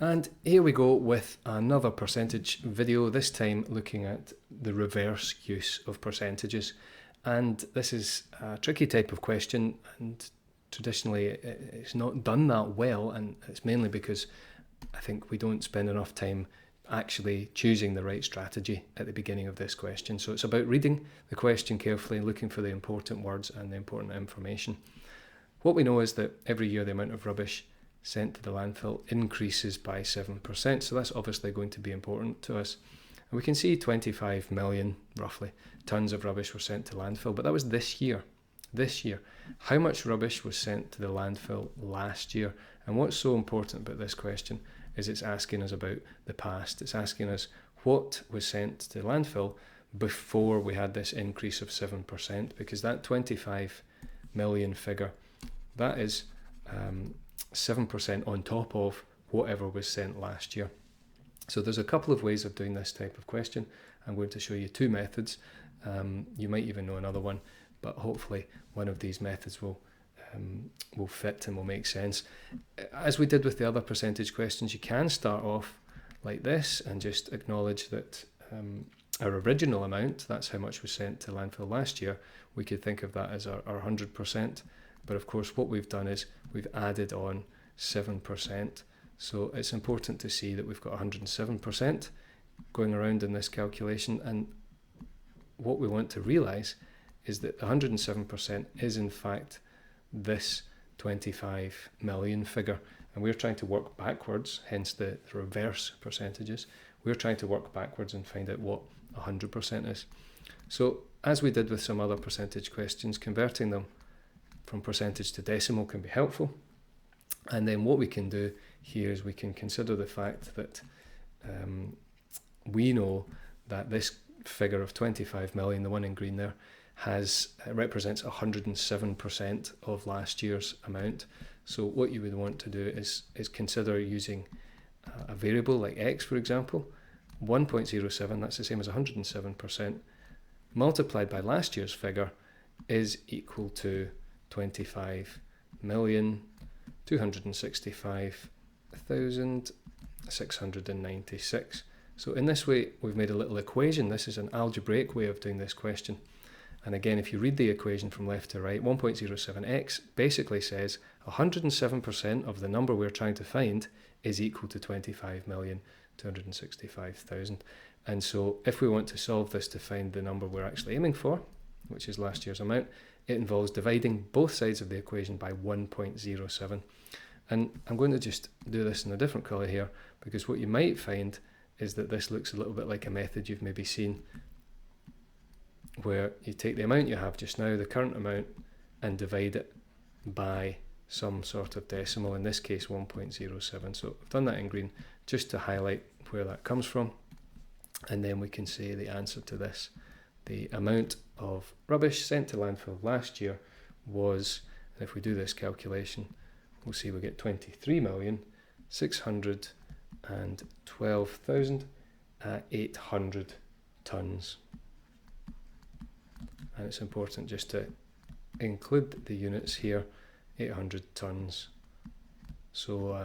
And here we go with another percentage video, this time looking at the reverse use of percentages. And this is a tricky type of question, and traditionally it's not done that well, and it's mainly because I think we don't spend enough time actually choosing the right strategy at the beginning of this question. So it's about reading the question carefully, looking for the important words and the important information. What we know is that every year the amount of rubbish sent to the landfill increases by 7%, so that's obviously going to be important to us. And we can see 25 million, roughly, tonnes of rubbish were sent to landfill, but that was this year. This year. How much rubbish was sent to the landfill last year? And what's so important about this question is it's asking us about the past. It's asking us what was sent to the landfill before we had this increase of 7%, because that 25 million figure, that is 7% on top of whatever was sent last year. So there's a couple of ways of doing this type of question. I'm going to show you two methods. You might even know another one, but hopefully one of these methods will fit and will make sense. As we did with the other percentage questions, you can start off like this and just acknowledge that our original amount, that's how much was sent to landfill last year, we could think of that as our 100%. But of course what we've done is we've added on 7%. So it's important to see that we've got 107% going around in this calculation, and what we want to realise is that 107% is in fact this 25 million figure, and we're trying to work backwards, hence the reverse percentages. We're trying to work backwards and find out what 100% is. So as we did with some other percentage questions, converting them from percentage to decimal can be helpful. And then what we can do here is we can consider the fact that we know that this figure of 25 million, the one in green there, represents 107% of last year's amount. So what you would want to do is consider using a variable like x, for example. 1.07, that's the same as 107%, multiplied by last year's figure is equal to 25,265,696. So in this way, we've made a little equation. This is an algebraic way of doing this question. And again, if you read the equation from left to right, 1.07x basically says 107% of the number we're trying to find is equal to 25,265,000. And so if we want to solve this to find the number we're actually aiming for, which is last year's amount, it involves dividing both sides of the equation by 1.07. And I'm going to just do this in a different colour here, because what you might find is that this looks a little bit like a method you've maybe seen, where you take the amount you have just now, the current amount, and divide it by some sort of decimal, in this case 1.07. So I've done that in green just to highlight where that comes from, and then we can say the answer to this. The amount of rubbish sent to landfill last year was, and if we do this calculation, we'll see we get 23,612,800 tonnes. And it's important just to include the units here, 800 tonnes. So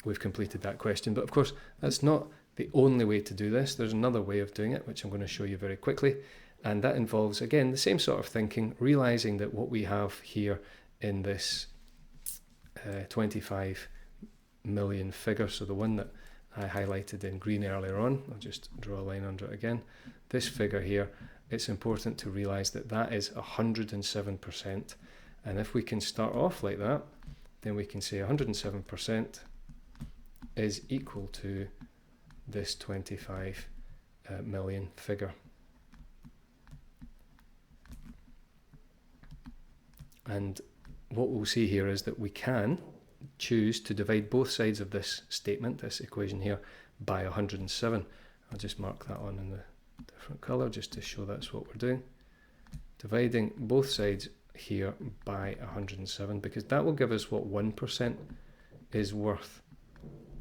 we've completed that question, but of course that's not the only way to do this. There's another way of doing it, which I'm going to show you very quickly. And that involves, again, the same sort of thinking, realising that what we have here in this 25 million figure, so the one that I highlighted in green earlier on, I'll just draw a line under it again, this figure here, it's important to realise that that is 107%. And if we can start off like that, then we can say 107% is equal to this 25 million figure. And what we'll see here is that we can choose to divide both sides of this statement, this equation here, by 107. I'll just mark that on in the different colour just to show that's what we're doing. Dividing both sides here by 107, because that will give us what 1% is worth.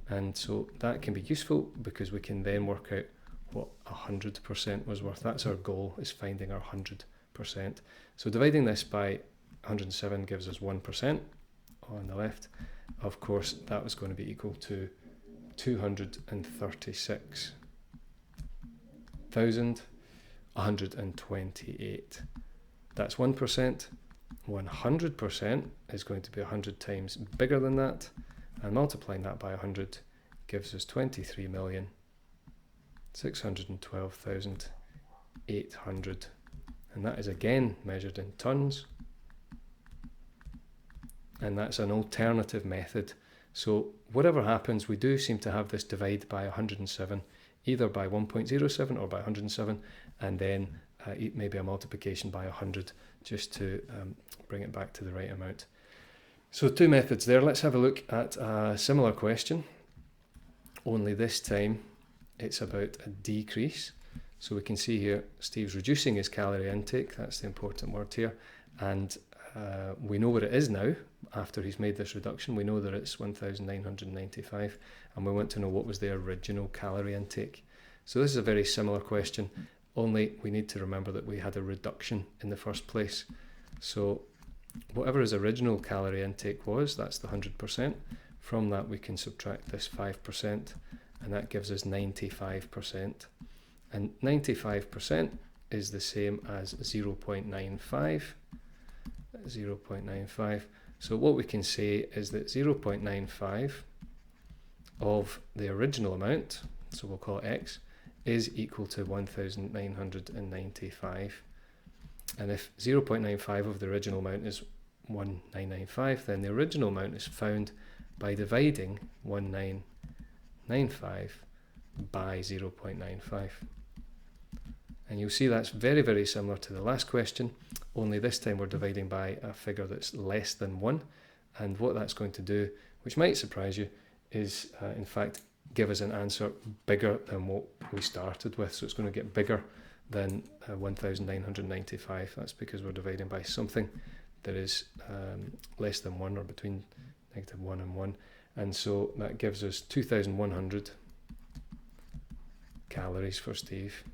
And so that can be useful because we can then work out what 100% was worth. That's our goal, is finding our 100%. So dividing this by 107 gives us 1% on the left. Of course, that was going to be equal to 236,128. That's 1%. 100% is going to be 100 times bigger than that, and multiplying that by 100 gives us 23,612,800, and that is again measured in tonnes, and that's an alternative method. So whatever happens, we do seem to have this divide by 107, either by 1.07 or by 107, and then maybe a multiplication by 100 just to bring it back to the right amount. So two methods there. Let's have a look at a similar question, only this time it's about a decrease. So we can see here Steve's reducing his calorie intake, that's the important word here, and we know what it is now after he's made this reduction. We know that it's 1,995, and we want to know what was the original calorie intake. So this is a very similar question, only we need to remember that we had a reduction in the first place. So whatever his original calorie intake was, that's the 100%. From that we can subtract this 5%, and that gives us 95%. And 95% is the same as 0.95. 0.95. So what we can say is that 0.95 of the original amount, so we'll call it x, is equal to 1,995. And if 0.95 of the original amount is 1995, then the original amount is found by dividing 1995 by 0.95. And you'll see that's very, very similar to the last question, only this time we're dividing by a figure that's less than 1. And what that's going to do, which might surprise you, is in fact give us an answer bigger than what we started with. So it's going to get bigger than 1,995. That's because we're dividing by something that is less than 1, or between -1 and 1. And so that gives us 2,100 calories for Steve.